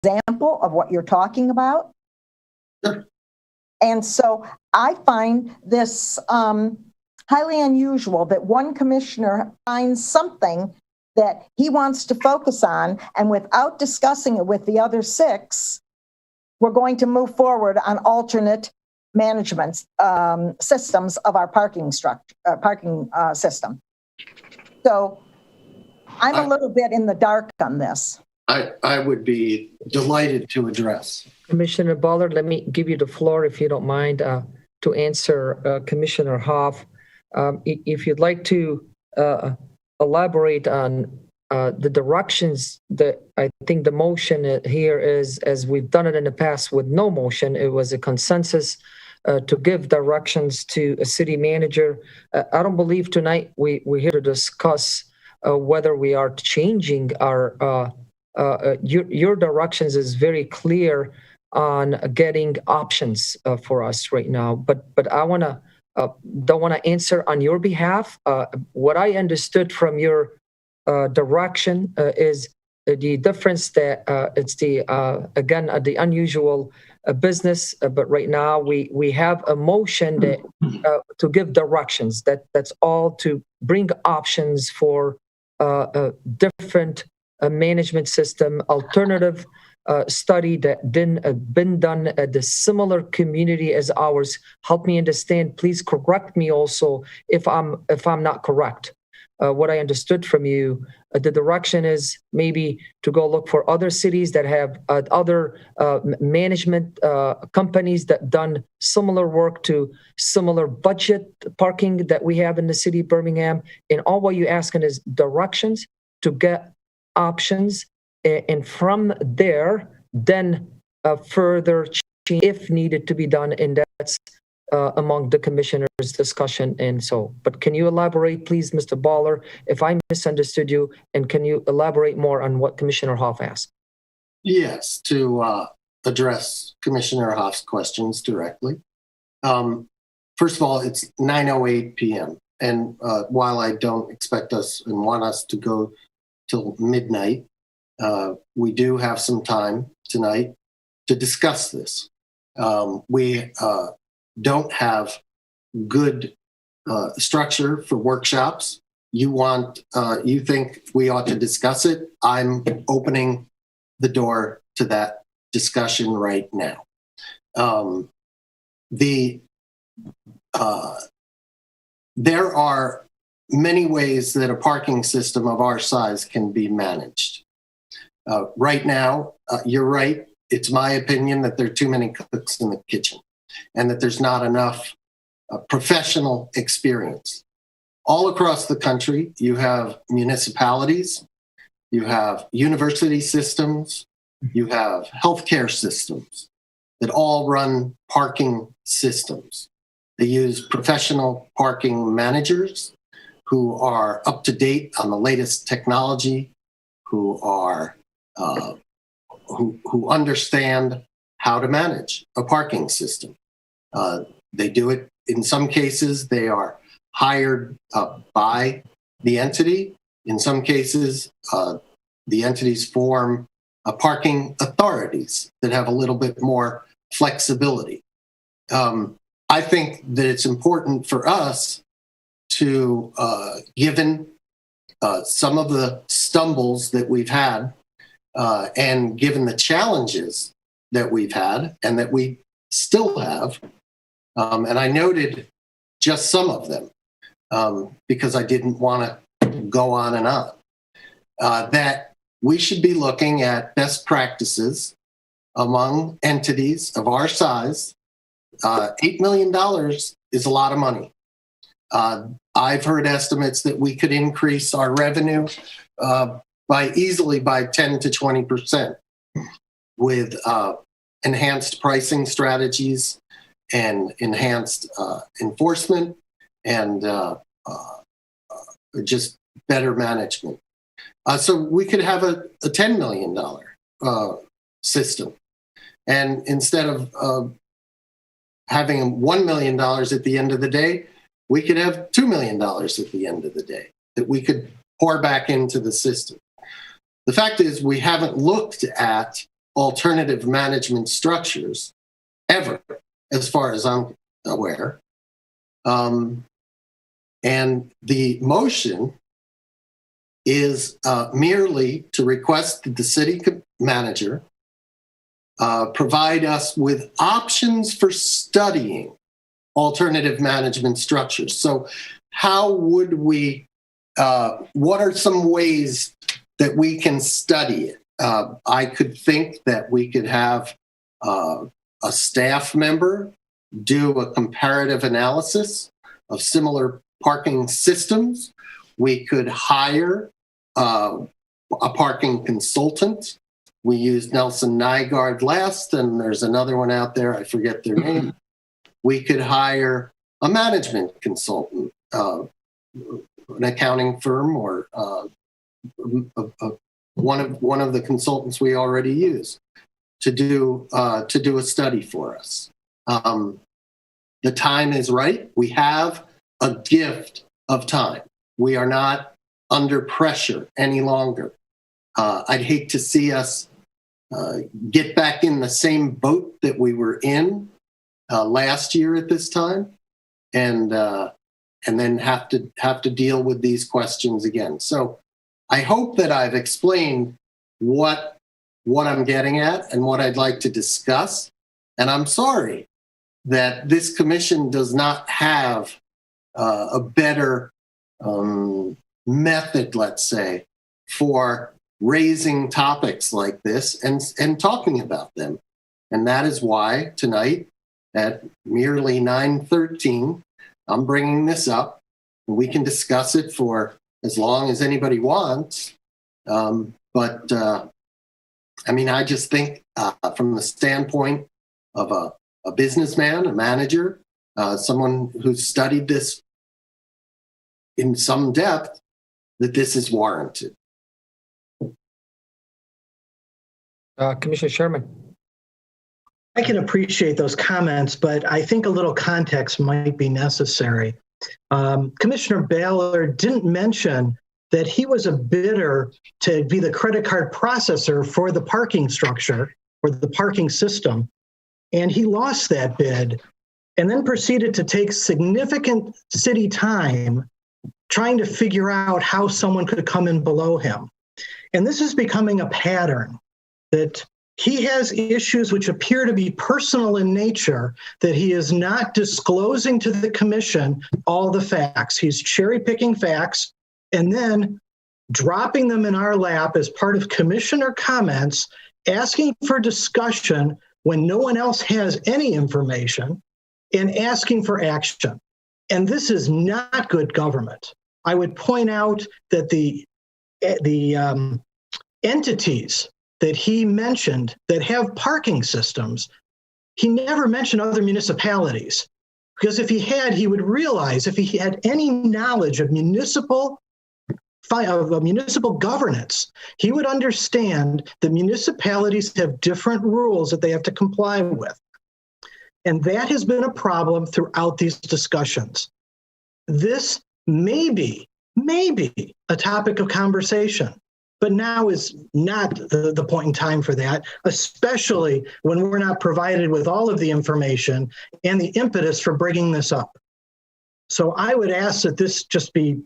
example of what you're talking about? Sure. And so I find this highly unusual that one commissioner finds something that he wants to focus on, and without discussing it with the other six, we're going to move forward on alternate management systems of our parking system. So I'm a little bit in the dark on this. I would be delighted to address. Commissioner Ballard, let me give you the floor, if you don't mind, to answer Commissioner Hoff. If you'd like to elaborate on the directions, that I think the motion here is, as we've done it in the past with no motion, it was a consensus to give directions to a city manager. I don't believe tonight we're here to discuss whether we are changing our your directions is very clear on getting options for us right now. But I don't want to answer on your behalf. What I understood from your direction is the difference that it's the again the unusual business. But right now we have a motion that to give directions. That's all, to bring options for a different management system, alternative study that didn't been done at the similar community as ours. Help me understand. Please correct me also if I'm not correct. What I understood from you, the direction is maybe to go look for other cities that have other management companies that done similar work to similar budget parking that we have in the city of Birmingham. And all what you're asking is directions to get options, and from there, then further change if needed to be done, and that's among the commissioners' discussion. And so, but can you elaborate, please, Mr. Baller, if I misunderstood you, and can you elaborate more on what Commissioner Hoff asked? Yes, to address Commissioner Hoff's questions directly. First of all, it's 9:08 p.m. And while I don't expect us and want us to go till midnight, we do have some time tonight to discuss this. We don't have good structure for workshops. You think we ought to discuss it? I'm opening the door to that discussion right now. There are many ways that a parking system of our size can be managed. Right now, you're right. It's my opinion that there are too many cooks in the kitchen and that there's not enough professional experience. All across the country, you have municipalities, you have university systems, you have healthcare systems that all run parking systems. They use professional parking managers who are up to date on the latest technology, who are who understand how to manage a parking system. They do it, in some cases, they are hired by the entity. In some cases, the entities form parking authorities that have a little bit more flexibility. I think that it's important for us to, given some of the stumbles that we've had, and given the challenges that we've had and that we still have, and I noted just some of them because I didn't want to go on and on, that we should be looking at best practices among entities of our size. $8 million is a lot of money. I've heard estimates that we could increase our revenue easily by 10 to 20% with enhanced pricing strategies and enhanced enforcement and just better management. So we could have a $10 million system. And instead of having $1 million at the end of the day, we could have $2 million at the end of the day that we could pour back into the system. The fact is, we haven't looked at alternative management structures ever, as far as I'm aware. And the motion is merely to request that the city manager provide us with options for studying alternative management structures. So how would we, what are some ways that we can study it? I could think that we could have a staff member do a comparative analysis of similar parking systems. We could hire a parking consultant. We used Nelson Nygaard last, and there's another one out there, I forget their name. We could hire a management consultant, an accounting firm, or one of the consultants we already use to do a study for us. The time is right. We have a gift of time. We are not under pressure any longer. I'd hate to see us get back in the same boat that we were in last year at this time, and then have to deal with these questions again. So I hope that I've explained what I'm getting at and what I'd like to discuss. And I'm sorry that this commission does not have a better method, let's say, for raising topics like this and talking about them. And that is why tonight at merely 9:13, I'm bringing this up. And we can discuss it for as long as anybody wants. But I mean, I just think from the standpoint of a businessman, a manager, someone who's studied this in some depth, that this is warranted. Commissioner Sherman. I can appreciate those comments, but I think a little context might be necessary. Commissioner Baylor didn't mention that he was a bidder to be the credit card processor for the parking structure or the parking system, and he lost that bid and then proceeded to take significant city time trying to figure out how someone could come in below him. And this is becoming a pattern that he has issues which appear to be personal in nature that he is not disclosing to the commission all the facts. He's cherry picking facts and then dropping them in our lap as part of commissioner comments, asking for discussion when no one else has any information, and asking for action. And this is not good government. I would point out that the entities that he mentioned that have parking systems, he never mentioned other municipalities. Because if he had, he would realize, if he had any knowledge of municipal governance, he would understand that municipalities have different rules that they have to comply with. And that has been a problem throughout these discussions. This may be a topic of conversation, but now is not the point in time for that, especially when we're not provided with all of the information and the impetus for bringing this up. So I would ask that this just be,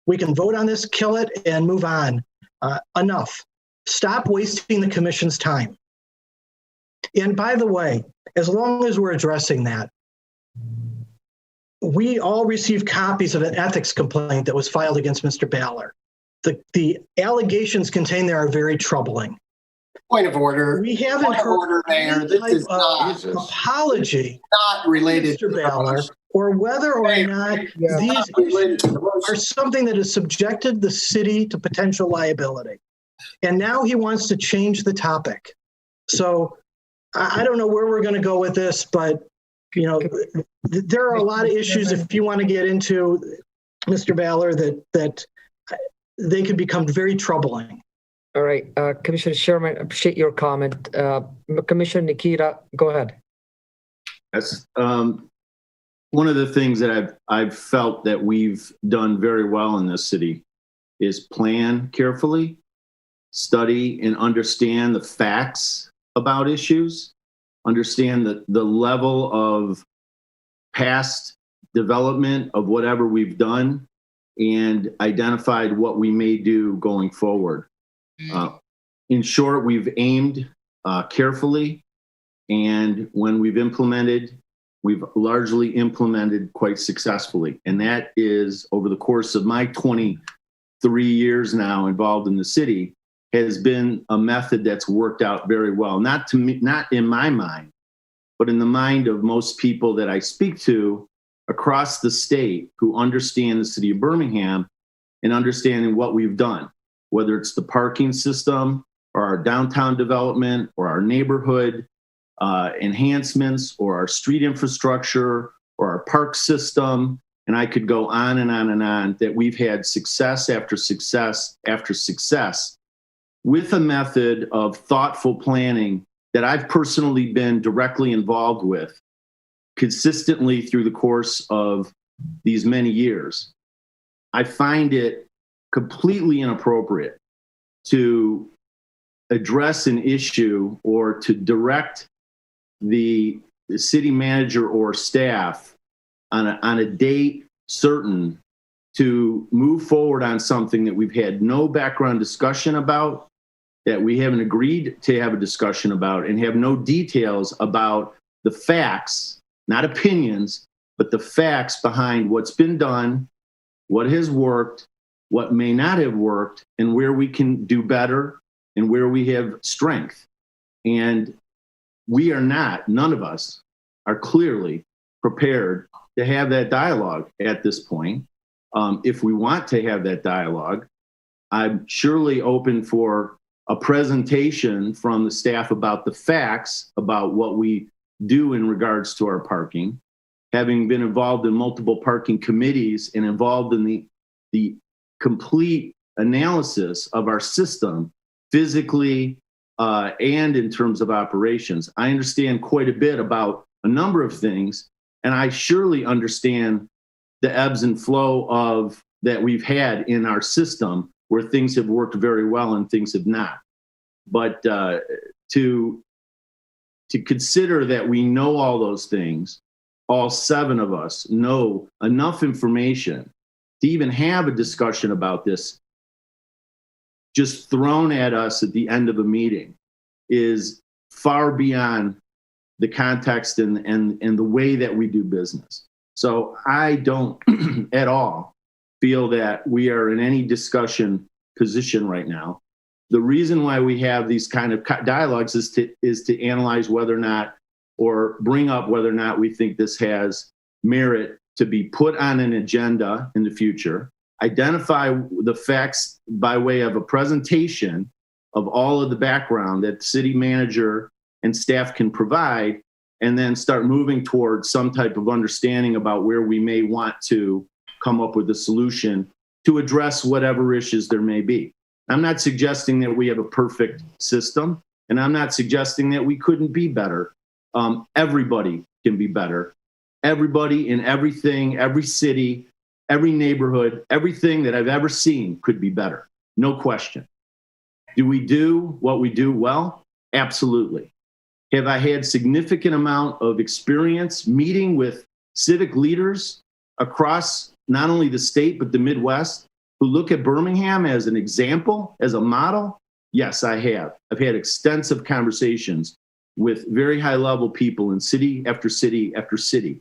we can vote on this, kill it, and move on. Enough. Stop wasting the commission's time. And by the way, as long as we're addressing that, we all received copies of an ethics complaint that was filed against Mr. Baylor. The allegations contained there are very troubling. Point of order. We haven't heard Mayor. This is not apology, not related to Mr. Baylor, or whether or not these issues are something that has subjected the city to potential liability. And now he wants to change the topic. So I don't know where we're going to go with this, but you know, there are a lot of issues if you want to get into, Mr. Baylor, that they could become very troubling. All right, Commissioner Sherman, appreciate your comment. Commissioner Nikita, go ahead. That's one of the things that I've felt that we've done very well in this city is plan carefully, study and understand the facts about issues, understand the level of past development of whatever we've done, and identified what we may do going forward. In short, we've aimed carefully, and when we've implemented, we've largely implemented quite successfully. And that is over the course of my 23 years now involved in the city, has been a method that's worked out very well. Not in my mind, but in the mind of most people that I speak to across the state who understand the city of Birmingham and understanding what we've done, whether it's the parking system or our downtown development or our neighborhood enhancements or our street infrastructure or our park system. And I could go on and on and on, that we've had success after success after success with a method of thoughtful planning that I've personally been directly involved with consistently through the course of these many years. I find it completely inappropriate to address an issue or to direct the city manager or staff on a date certain to move forward on something that we've had no background discussion about, that we haven't agreed to have a discussion about, and have no details about the facts, not opinions, but the facts behind what's been done, what has worked, what may not have worked, and where we can do better and where we have strength. And we are not, none of us are clearly prepared to have that dialogue at this point. If we want to have that dialogue, I'm surely open for a presentation from the staff about the facts about what we do in regards to our parking. Having been involved in multiple parking committees and involved in the complete analysis of our system physically and in terms of operations, I understand quite a bit about a number of things, and I surely understand the ebbs and flow of that we've had in our system where things have worked very well and things have not. But to consider that we know all those things, all 7 of us know enough information to even have a discussion about this just thrown at us at the end of a meeting is far beyond the context and the way that we do business. So I don't at all feel that we are in any discussion position right now. The reason why we have these kind of dialogues is to analyze whether or not, or bring up whether or not we think this has merit to be put on an agenda in the future, identify the facts by way of a presentation of all of the background that the city manager and staff can provide, and then start moving towards some type of understanding about where we may want to come up with a solution to address whatever issues there may be. I'm not suggesting that we have a perfect system, and I'm not suggesting that we couldn't be better. Everybody can be better. Everybody in everything, every city, every neighborhood, everything that I've ever seen could be better. No question. Do we do what we do well? Absolutely. Have I had significant amount of experience meeting with civic leaders across not only the state, but the Midwest, who look at Birmingham as an example, as a model? Yes, I have. I've had extensive conversations with very high level people in city after city after city.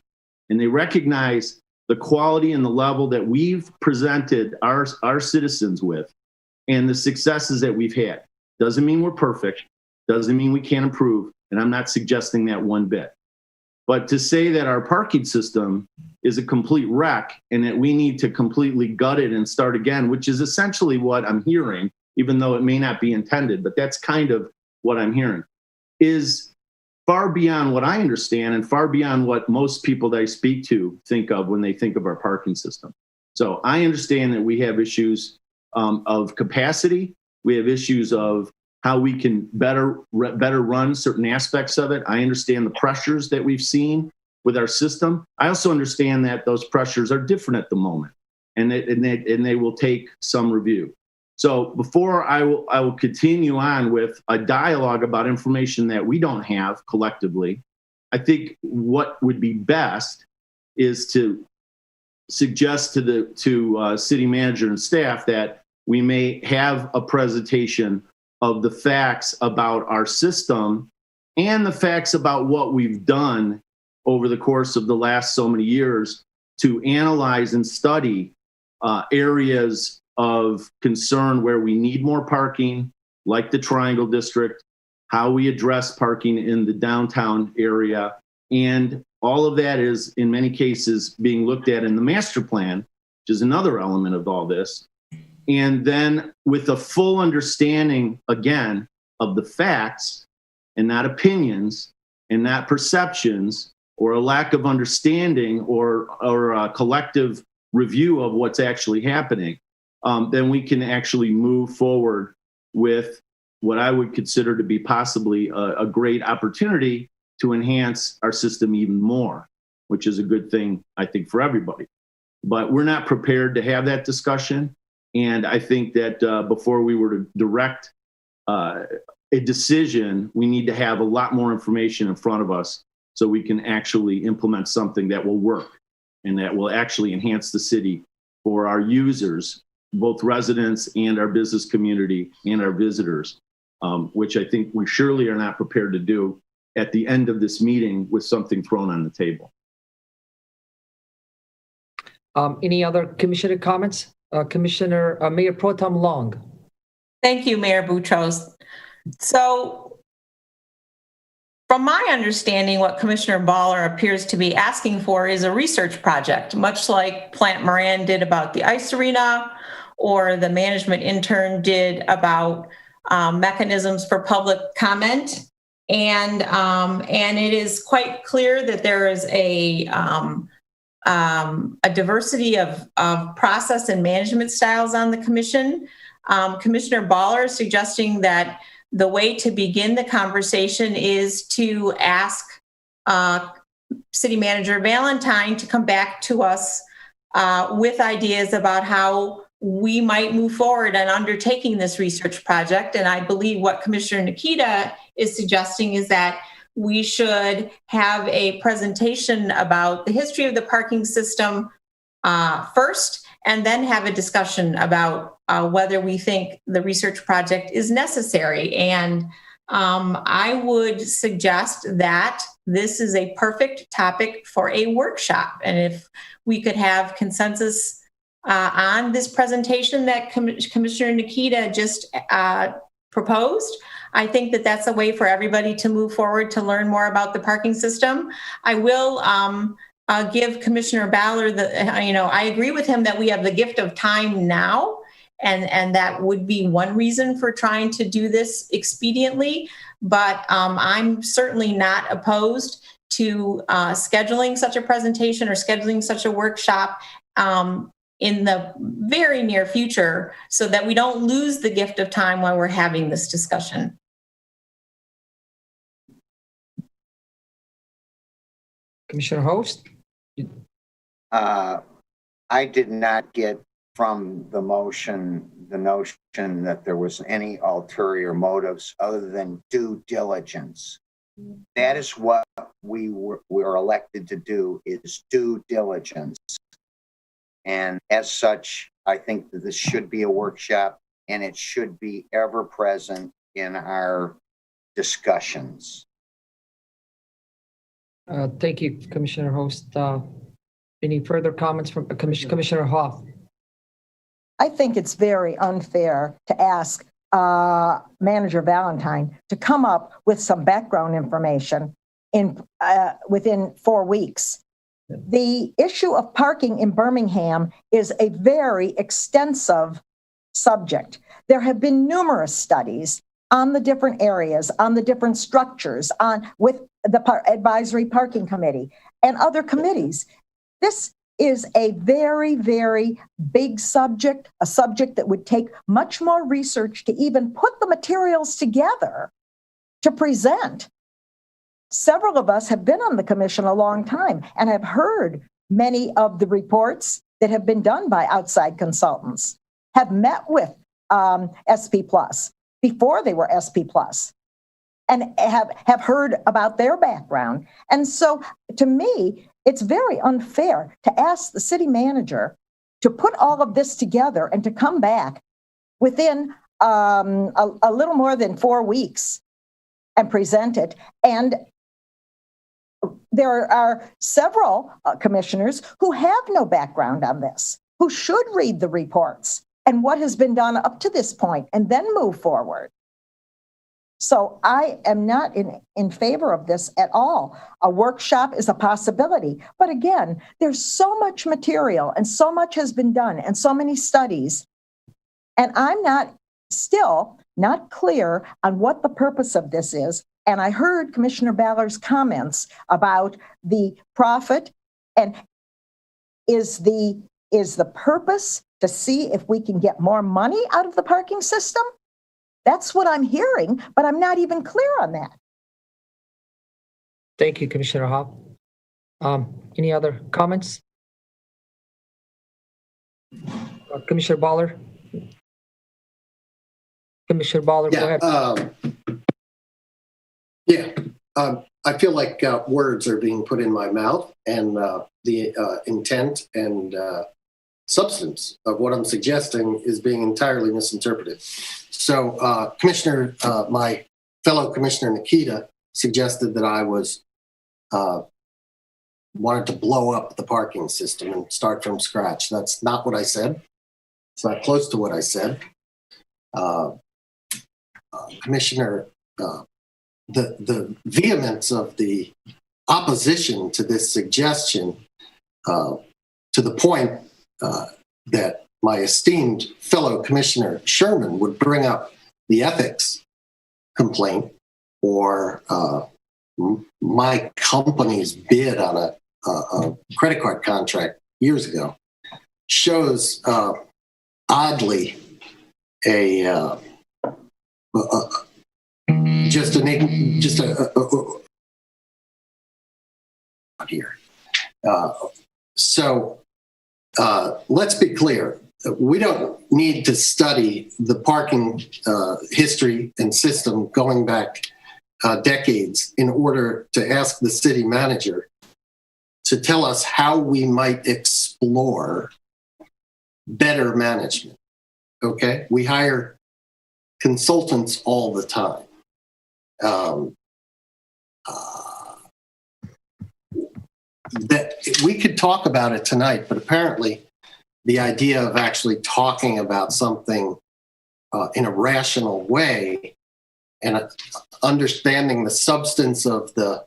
And they recognize the quality and the level that we've presented our citizens with and the successes that we've had. Doesn't mean we're perfect. Doesn't mean we can't improve. And I'm not suggesting that one bit. But to say that our parking system is a complete wreck and that we need to completely gut it and start again, which is essentially what I'm hearing, even though it may not be intended, but that's kind of what I'm hearing, is far beyond what I understand and far beyond what most people that I speak to think of when they think of our parking system. So I understand that we have issues of capacity. We have issues of how we can better run certain aspects of it. I understand the pressures that we've seen with our system. I also understand that those pressures are different at the moment, and they will take some review. So before I will continue on with a dialogue about information that we don't have collectively, I think what would be best is to suggest to the city manager and staff that we may have a presentation of the facts about our system and the facts about what we've done over the course of the last so many years to analyze and study areas of concern where we need more parking, like the Triangle District, how we address parking in the downtown area. And all of that is, in many cases, being looked at in the master plan, which is another element of all this. And then with a full understanding, again, of the facts and not opinions and not perceptions or a lack of understanding or a collective review of what's actually happening, then we can actually move forward with what I would consider to be possibly a great opportunity to enhance our system even more, which is a good thing, I think, for everybody. But we're not prepared to have that discussion. And I think that before we were to direct a decision, we need to have a lot more information in front of us so we can actually implement something that will work and that will actually enhance the city for our users, both residents and our business community and our visitors, which I think we surely are not prepared to do at the end of this meeting with something thrown on the table. Any other commissioner comments? Commissioner Mayor Pro Tem Long. Thank you, Mayor Boutros. So, from my understanding, what Commissioner Baller appears to be asking for is a research project, much like Plant Moran did about the ice arena, or the management intern did about mechanisms for public comment. And it is quite clear that there is a diversity of process and management styles on the commission. Commissioner Baller is suggesting that the way to begin the conversation is to ask City Manager Valentine to come back to us with ideas about how we might move forward on undertaking this research project. And I believe what Commissioner Nikita is suggesting is that we should have a presentation about the history of the parking system first, and then have a discussion about whether we think the research project is necessary. And I would suggest that this is a perfect topic for a workshop. And if we could have consensus on this presentation that Commissioner Nikita just proposed, I think that that's a way for everybody to move forward to learn more about the parking system. I will give Commissioner Ballard I agree with him that we have the gift of time now, and that would be one reason for trying to do this expediently. But I'm certainly not opposed to scheduling such a presentation or scheduling such a workshop in the very near future, so that we don't lose the gift of time while we're having this discussion. Commissioner Host? I did not get from the motion the notion that there was any ulterior motives other than due diligence. That is what we were elected to do, is due diligence. And as such, I think that this should be a workshop, and it should be ever present in our discussions. Thank you, Commissioner Host. Any further comments from Commissioner Hoff? I think it's very unfair to ask Manager Valentine to come up with some background information within 4 weeks. The issue of parking in Birmingham is a very extensive subject. There have been numerous studies on the different areas, on the different structures, with the Advisory Parking Committee and other committees. This is a very, very big subject, a subject that would take much more research to even put the materials together to present. Several of us have been on the commission a long time and have heard many of the reports that have been done by outside consultants, have met with SP Plus, before they were SP Plus, and have heard about their background. And so to me, it's very unfair to ask the city manager to put all of this together and to come back within a little more than 4 weeks and present it. And there are several commissioners who have no background on this, who should read the reports and what has been done up to this point and then move forward. So I am not in favor of this at all. A workshop is a possibility. But again, there's so much material and so much has been done and so many studies. And I'm still not clear on what the purpose of this is. And I heard Commissioner Ballard's comments about the profit. And is the purpose to see if we can get more money out of the parking system? That's what I'm hearing, but I'm not even clear on that. Thank you, Commissioner Hoff. Any other comments? Commissioner Baller? Commissioner Baller, go ahead. I feel like words are being put in my mouth, and the intent and substance of what I'm suggesting is being entirely misinterpreted. So, Commissioner, my fellow Commissioner Nikita suggested that I wanted to blow up the parking system and start from scratch. That's not what I said. It's not close to what I said. Commissioner, the vehemence of the opposition to this suggestion, to the point that my esteemed fellow Commissioner Sherman would bring up the ethics complaint or my company's bid on a credit card contract years ago, shows oddly here. So let's be clear. We don't need to study the parking history and system going back decades in order to ask the city manager to tell us how we might explore better management. Okay? We hire consultants all the time. That we could talk about it tonight, but apparently the idea of actually talking about something in a rational way and understanding the substance of the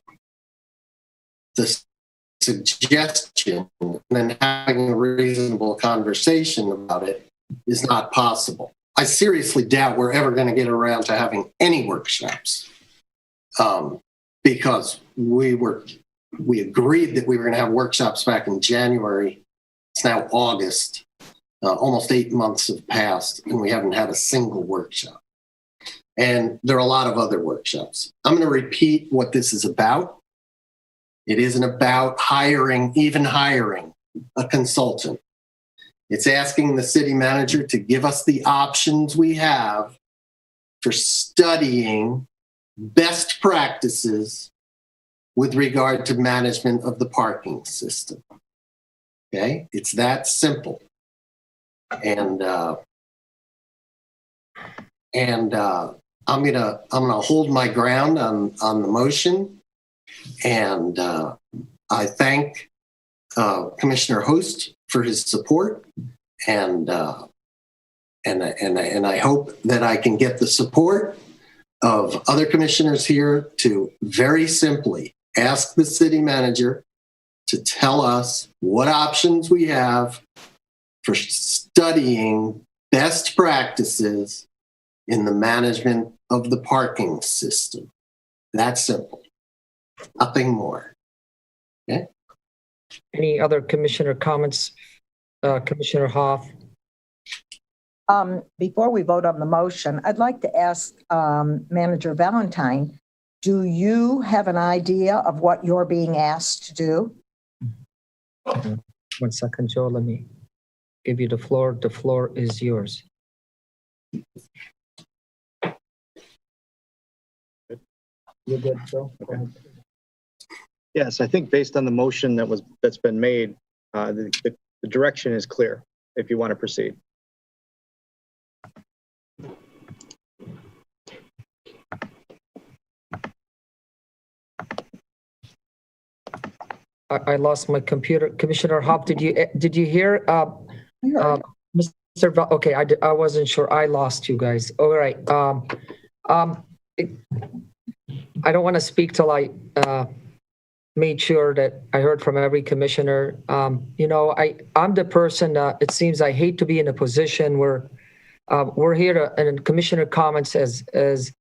suggestion and then having a reasonable conversation about it is not possible. I seriously doubt we're ever going to get around to having any workshops because we agreed that we were going to have workshops back in January. It's now August. Almost 8 months have passed, and we haven't had a single workshop. And there are a lot of other workshops. I'm going to repeat what this is about. It isn't about even hiring a consultant. It's asking the city manager to give us the options we have for studying best practices with regard to management of the parking system. Okay, it's that simple. And I'm gonna hold my ground on the motion, and I thank Commissioner Host for his support, and I hope that I can get the support of other commissioners here to very simply ask the city manager to tell us what options we have for studying best practices in the management of the parking system. That's simple. Nothing more. Okay? Any other commissioner comments? Commissioner Hoff? Before we vote on the motion, I'd like to ask Manager Valentine, do you have an idea of what you're being asked to do? 1 second, Joe. Let me give you the floor. The floor is yours. You're good, Joe? Go ahead. Yes, I think based on the motion that's been made, the direction is clear if you want to proceed. I lost my computer. Commissioner Hop, did you hear? Mr. Okay, I wasn't sure. I lost you guys. All right. I don't want to speak till I made sure that I heard from every commissioner. I'm the person. It seems I hate to be in a position where we're here to, and commissioner comments as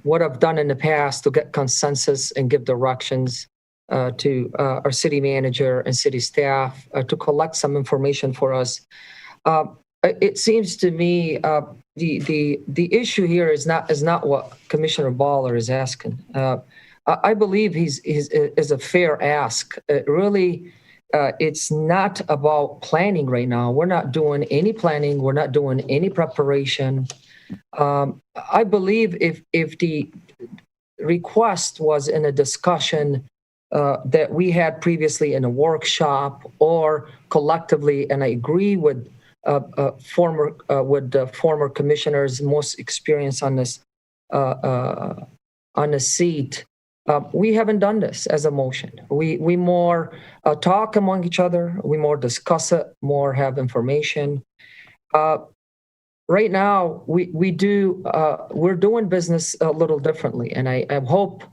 what I've done in the past to get consensus and give directions to our city manager and city staff to collect some information for us. It seems to me the issue here is not what Commissioner Baller is asking. I believe he's a fair ask. Really, it's not about planning right now. We're not doing any planning. We're not doing any preparation. I believe if the request was in a discussion that we had previously in a workshop or collectively, and I agree with former commissioners most experience on this on the seat. We haven't done this as a motion. We more talk among each other. We more discuss it. More have information. Right now, we're doing business a little differently, and I hope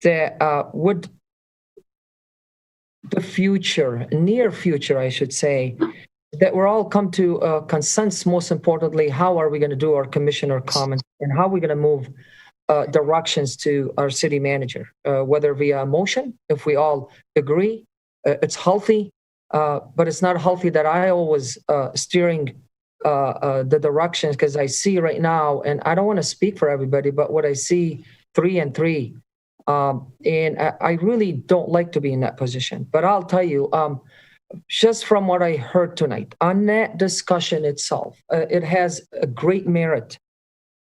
that with the future, near future, I should say, that we're all come to a consensus. Most importantly, how are we going to do our commissioner comments, and how are we going to move directions to our city manager, whether via motion, if we all agree. It's healthy, but it's not healthy that I always steering the directions, because I see right now, and I don't want to speak for everybody, but what I see 3 and 3. And I really don't like to be in that position. But I'll tell you, just from what I heard tonight, on that discussion itself, it has a great merit.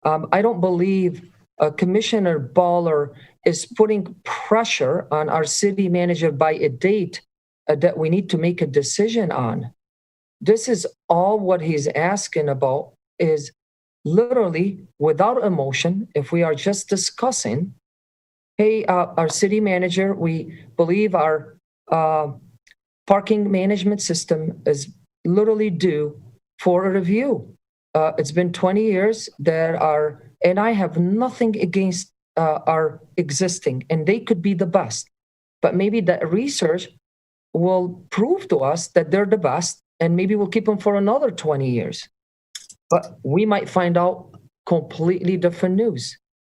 I don't believe Commissioner Baller is putting pressure on our city manager by a date that we need to make a decision on. This is all what he's asking about, is literally without emotion. If we are just discussing, hey, our city manager, we believe our parking management system is literally due for a review. It's been 20 years and I have nothing against our existing, and they could be the best. But maybe that research will prove to us that they're the best, and maybe we'll keep them for another 20 years. But we might find out completely different news.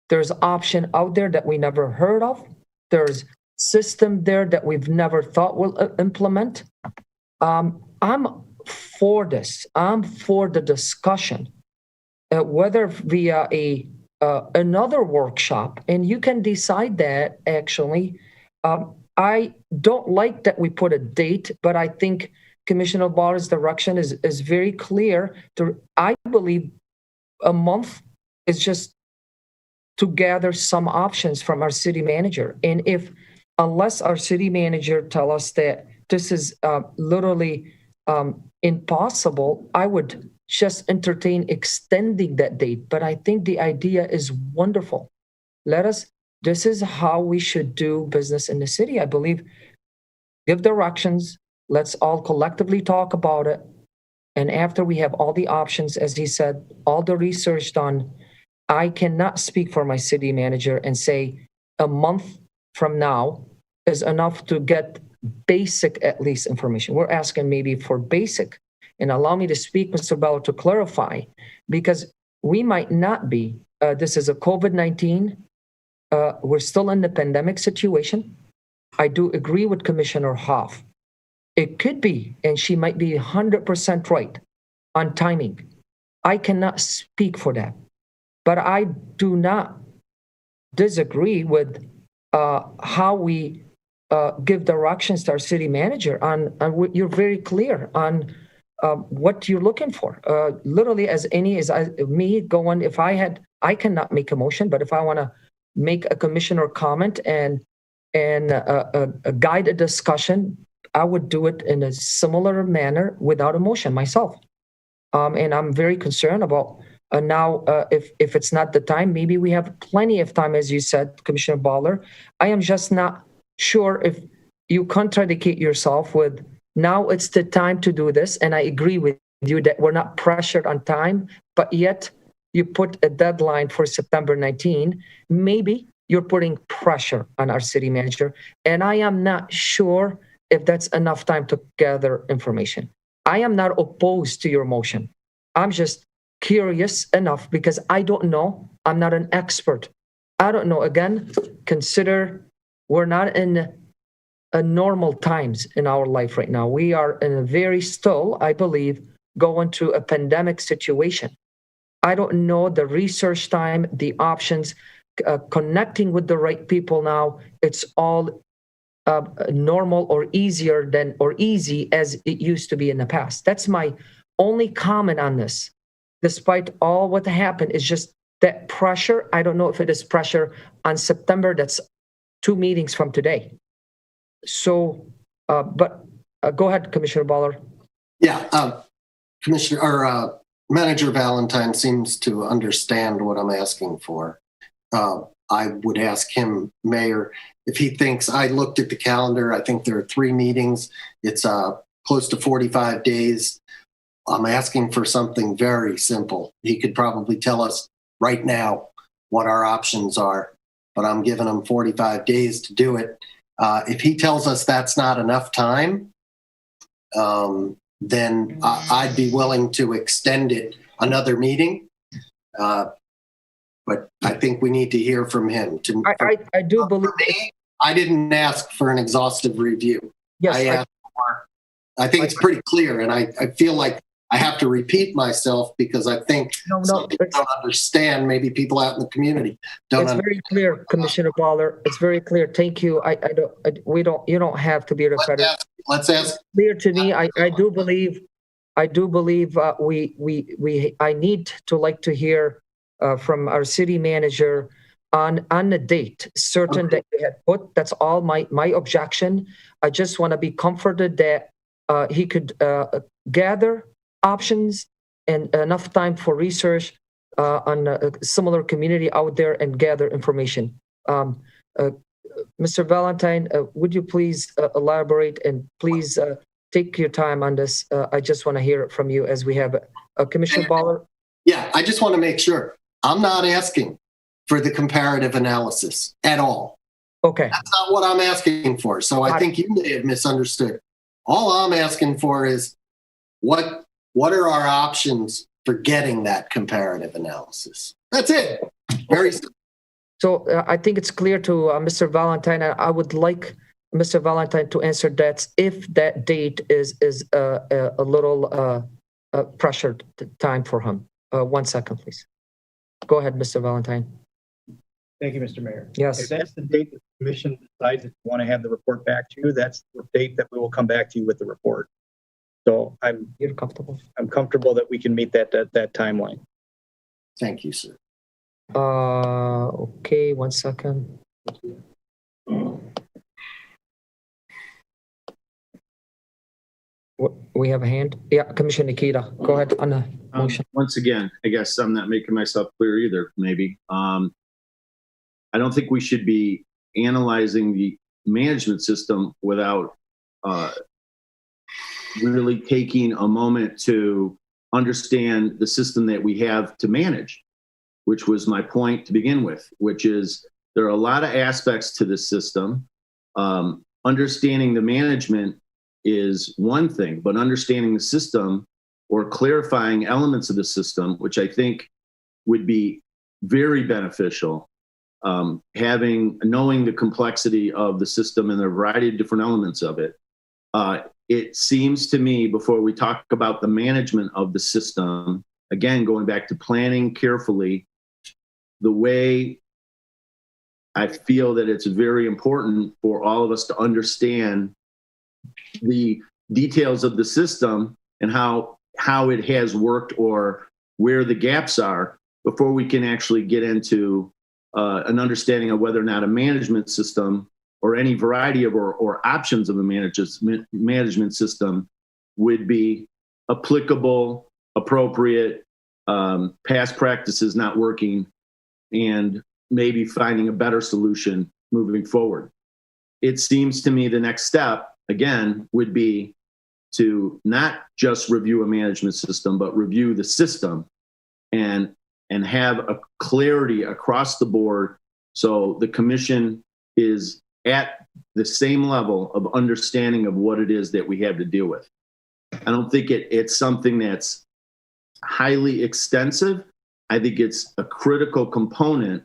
There's option out there that we never heard of. There's system there that we've never thought we'll implement. I'm for this. I'm for the discussion, whether via another workshop, and you can decide that. Actually, I don't like that we put a date, but I think Commissioner Baller's direction is very clear. I believe a month is just to gather some options from our city manager. And unless our city manager tell us that this is literally impossible, I would just entertain extending that date. But I think the idea is wonderful. This is how we should do business in the city. I believe, give directions. Let's all collectively talk about it. And after we have all the options, as he said, all the research done, I cannot speak for my city manager and say a month from now is enough to get basic, at least, information. We're asking maybe for basic. And allow me to speak, Mr. Bello, to clarify, because we might not be. This is a COVID-19. We're still in the pandemic situation. I do agree with Commissioner Hoff. It could be, and she might be 100% right on timing. I cannot speak for that. But I do not disagree with how we give directions to our city manager. You're very clear on what you're looking for. Literally, as any as me going, if I cannot make a motion, but if I want to make a commissioner comment and guide a discussion, I would do it in a similar manner without a motion myself. And I'm very concerned about now, if it's not the time, maybe we have plenty of time, as you said, Commissioner Baller. I am just not sure if you contradict yourself with now it's the time to do this. And I agree with you that we're not pressured on time, but yet you put a deadline for September 19. Maybe you're putting pressure on our city manager. And I am not sure if that's enough time to gather information. I am not opposed to your motion. I'm just curious enough because I don't know. I'm not an expert. I don't know. Again, consider we're not in a normal times in our life right now. We are in a very still, I believe, going through a pandemic situation. I don't know the research time, the options, connecting with the right people now. It's all normal or easier than or easy as it used to be in the past. That's my only comment on this. Despite all what happened, is just that pressure. I don't know if it is pressure on September. That's 2 meetings from today. So, but go ahead, Commissioner Baller. Yeah, Commissioner or Manager Valentine seems to understand what I'm asking for. I would ask him, Mayor, if he thinks, I looked at the calendar, I think there are 3 meetings. It's close to 45 days. I'm asking for something very simple. He could probably tell us right now what our options are, but I'm giving him 45 days to do it. If he tells us that's not enough time, then I'd be willing to extend it another meeting. But I think we need to hear from him. I do believe. I didn't ask for an exhaustive review. Yes, I think it's pretty clear, and I feel like I have to repeat myself because I think some people don't understand. Maybe people out in the community don't. It's very clear, Commissioner Baller. It's very clear. Thank you. You don't have to be repetitive. Let's ask. It's clear to me. I do believe. I need to like to hear from our city manager on the date certain that you had put. That's all my objection. I just want to be comforted that he could gather options and enough time for research on a similar community out there and gather information. Mr. Valentine, would you please elaborate and please take your time on this? I just want to hear it from you as we have Commissioner Baller. Yeah, I just want to make sure. I'm not asking for the comparative analysis at all. Okay. That's not what I'm asking for. So I think you may have misunderstood. All I'm asking for is what are our options for getting that comparative analysis? That's it. Very simple. So I think it's clear to Mr. Valentine. I would like Mr. Valentine to answer that if that date is a little pressured time for him. 1 second, please. Go ahead, Mr. Valentine. Thank you, Mr. Mayor. Yes. If that's the date that the commission decides that you want to have the report back to you, that's the date that we will come back to you with the report. So You're comfortable. I'm comfortable that we can meet that timeline. Thank you, sir. Okay, 1 second. We have a hand. Yeah, Commissioner Nikita, go ahead on the motion. Once again, I guess I'm not making myself clear either, maybe. I don't think we should be analyzing the management system without really taking a moment to understand the system that we have to manage, which was my point to begin with, which is there are a lot of aspects to this system. Understanding the management is one thing, but understanding the system or clarifying elements of the system, which I think would be very beneficial, knowing the complexity of the system and the variety of different elements of it. It seems to me, before we talk about the management of the system, again, going back to planning carefully, the way I feel that it's very important for all of us to understand the details of the system and how it has worked or where the gaps are before we can actually get into an understanding of whether or not a management system or any variety of or options of a management system would be applicable, appropriate, past practices not working, and maybe finding a better solution moving forward. It seems to me the next step, again, would be to not just review a management system, but review the system and have a clarity across the board so the commission is at the same level of understanding of what it is that we have to deal with. I don't think it's something that's highly extensive. I think it's a critical component,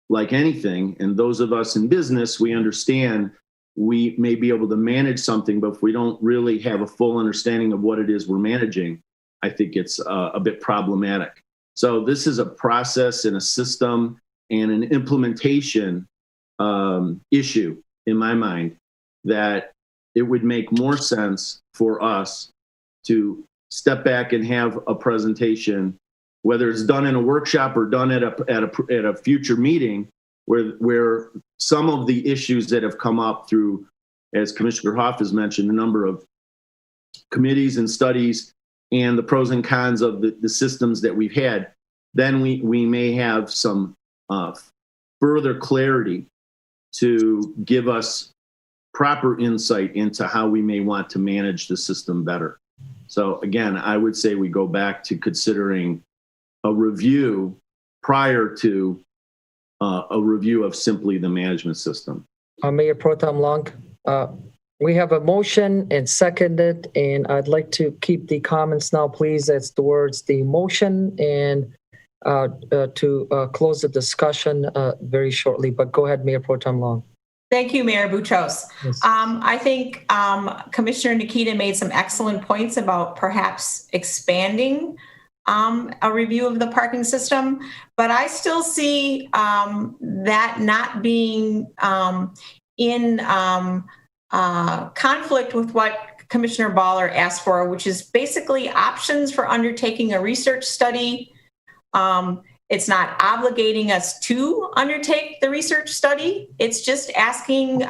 like anything. And those of us in business, we understand we may be able to manage something, but if we don't really have a full understanding of what it is we're managing, I think it's a bit problematic. So this is a process and a system and an implementation issue in my mind that it would make more sense for us to step back and have a presentation, whether it's done in a workshop or done at a future meeting, where some of the issues that have come up through, as Commissioner Hoff has mentioned, a number of committees and studies and the pros and cons of the systems that we've had, then we may have some further clarity to give us proper insight into how we may want to manage the system better. So again, I would say we go back to considering a review prior to a review of simply the management system. Mayor Pro Tem Long, we have a motion and seconded, and I'd like to keep the comments now, please, as towards the motion and to close the discussion very shortly. But go ahead, Mayor Pro Tem Long. Thank you, Mayor Boutros. Yes. I think Commissioner Nikita made some excellent points about perhaps expanding a review of the parking system, but I still see that not being in conflict with what Commissioner Baller asked for, which is basically options for undertaking a research study. It's not obligating us to undertake the research study. It's just asking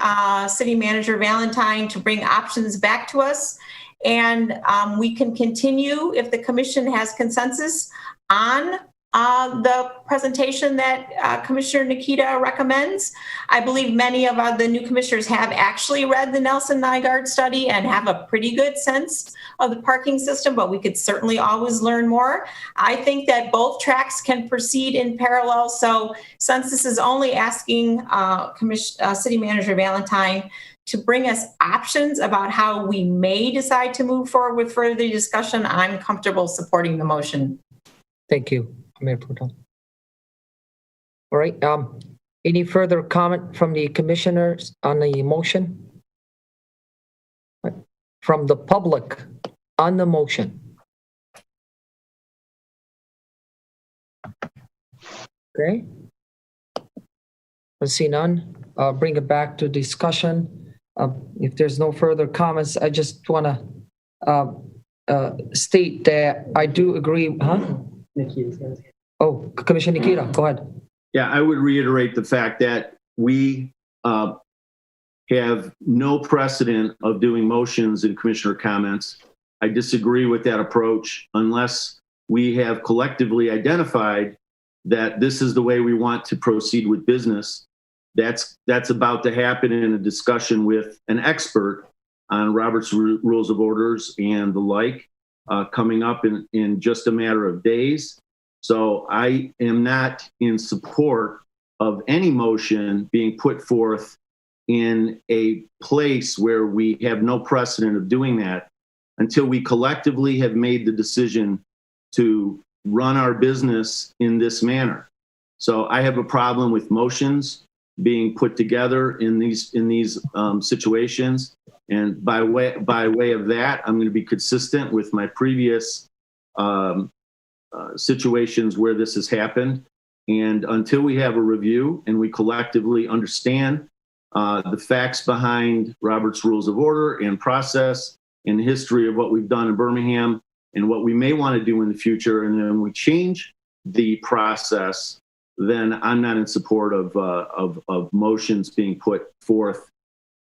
City Manager Valentine to bring options back to us. And we can continue, if the commission has consensus, on the presentation that Commissioner Nikita recommends. I believe many of the new commissioners have actually read the Nelson Nygaard study and have a pretty good sense of the parking system, but we could certainly always learn more. I think that both tracks can proceed in parallel. So since this is only asking City Manager Valentine to bring us options about how we may decide to move forward with further discussion, I'm comfortable supporting the motion. Thank you, Mayor Pro Tem. All right. Any further comment from the commissioners on the motion? From the public on the motion? Okay. I see none. I'll bring it back to discussion. If there's no further comments, I just want to state that I do agree. Oh, Commissioner Nikita, go ahead. Yeah, I would reiterate the fact that we have no precedent of doing motions and commissioner comments. I disagree with that approach unless we have collectively identified that this is the way we want to proceed with business. That's about to happen in a discussion with an expert on Robert's Rules of Orders and the like, coming up in just a matter of days. So I am not in support of any motion being put forth in a place where we have no precedent of doing that until we collectively have made the decision to run our business in this manner. So I have a problem with motions being put together in these situations, and by way of that, I'm going to be consistent with my previous situations where this has happened. And until we have a review and we collectively understand the facts behind Robert's Rules of Order and process, and history of what we've done in Birmingham and what we may want to do in the future, and then we change the process, then I'm not in support of motions being put forth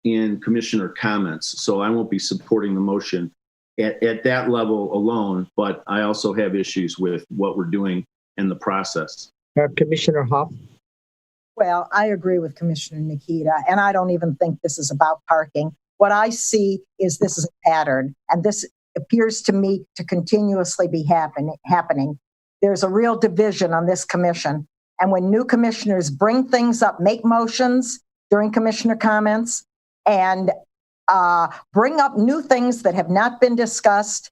in commissioner comments. So I won't be supporting the motion at that level alone, but I also have issues with what we're doing in the process. Commissioner Hoff. Well, I agree with Commissioner Nikita, and I don't even think this is about parking. What I see is this is a pattern, and this appears to me to continuously be happening. There's a real division on this commission, and when new commissioners bring things up, make motions during commissioner comments, and bring up new things that have not been discussed,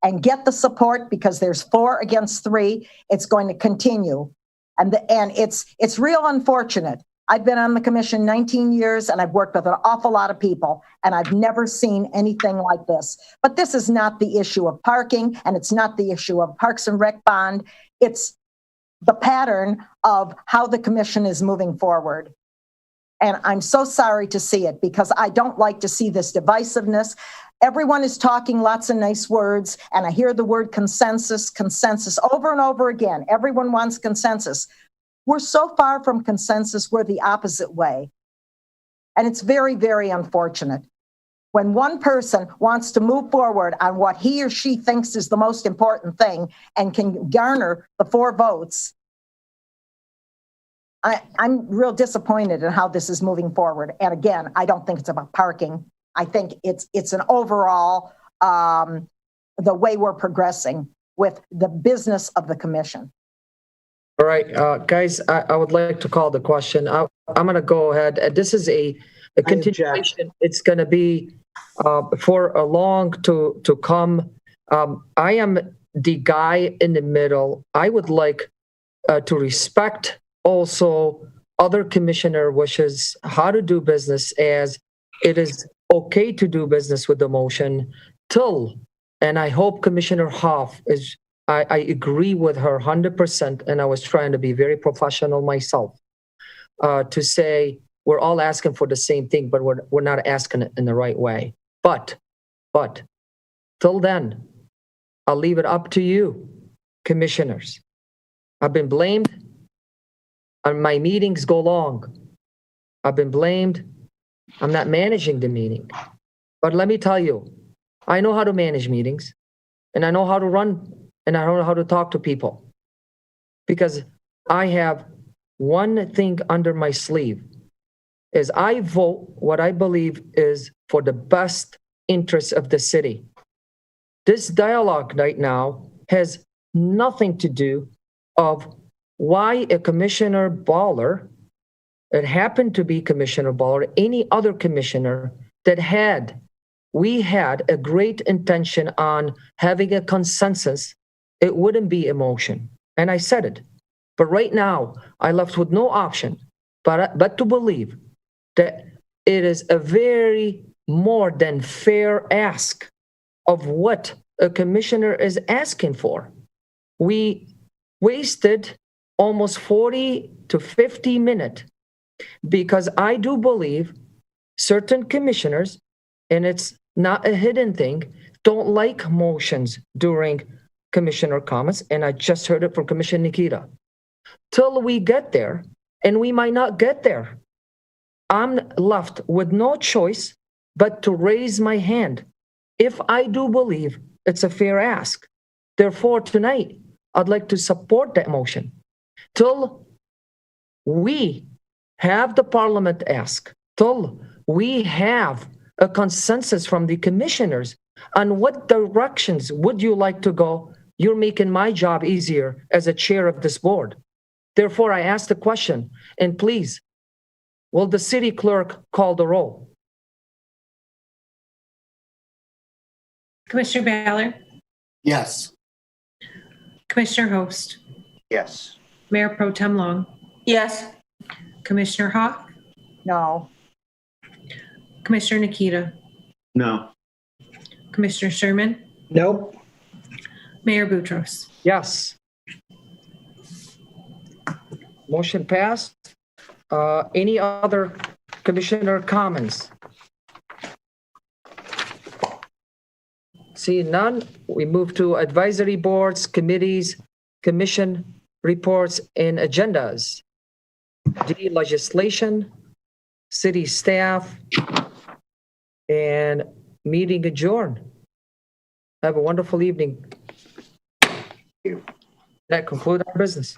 and get the support because there's 4 against 3, it's going to continue. And it's real unfortunate. I've been on the commission 19 years and I've worked with an awful lot of people and I've never seen anything like this. But this is not the issue of parking and it's not the issue of Parks and Rec bond. It's the pattern of how the commission is moving forward. And I'm so sorry to see it because I don't like to see this divisiveness. Everyone is talking lots of nice words, and I hear the word consensus over and over again. Everyone wants consensus. We're so far from consensus, we're the opposite way. And it's very, very unfortunate. When one person wants to move forward on what he or she thinks is the most important thing and can garner the 4 votes, I'm real disappointed in how this is moving forward. And again, I don't think it's about parking. I think it's an overall, the way we're progressing with the business of the commission. All right, guys, I would like to call the question. I'm going to go ahead. This is a continuation. It's going to be for a long to come. I am the guy in the middle. I would like to respect also other commissioner wishes how to do business, as it is okay to do business with the motion till, and I hope Commissioner Hoff is, I agree with her 100%, and I was trying to be very professional myself to say we're all asking for the same thing, but we're not asking it in the right way. But till then, I'll leave it up to you, commissioners. I've been blamed, and my meetings go long. I've been blamed. I'm not managing the meeting. But let me tell you, I know how to manage meetings, and I know how to run, and I know how to talk to people. Because I have one thing under my sleeve, is I vote what I believe is for the best interests of the city. This dialogue right now has nothing to do of why a Commissioner Baller, it happened to be Commissioner Baller, any other commissioner that we had a great intention on having a consensus, it wouldn't be a motion. And I said it. But right now, I left with no option but to believe that it is a very more than fair ask of what a commissioner is asking for. We wasted almost 40 to 50 minutes because I do believe certain commissioners, and it's not a hidden thing, don't like motions during commissioner comments, and I just heard it from Commissioner Nikita. Till we get there, and we might not get there, I'm left with no choice but to raise my hand if I do believe it's a fair ask. Therefore, tonight, I'd like to support that motion till we have the parliament ask, till we have a consensus from the commissioners on what directions would you like to go. You're making my job easier as a chair of this board. Therefore, I ask the question, and please, will the city clerk call the roll? Commissioner Baylor? Yes. Commissioner Host? Yes. Mayor Pro Tem Long? Yes. Commissioner Hawk? No. Commissioner Nikita? No. Commissioner Sherman? Nope. Mayor Boutros? Yes. Motion passed. Any other commissioner comments? Seeing none, we move to advisory boards, committees, commission reports, and agendas. D, legislation, city staff, and meeting adjourned. Have a wonderful evening. you. That concludes our business.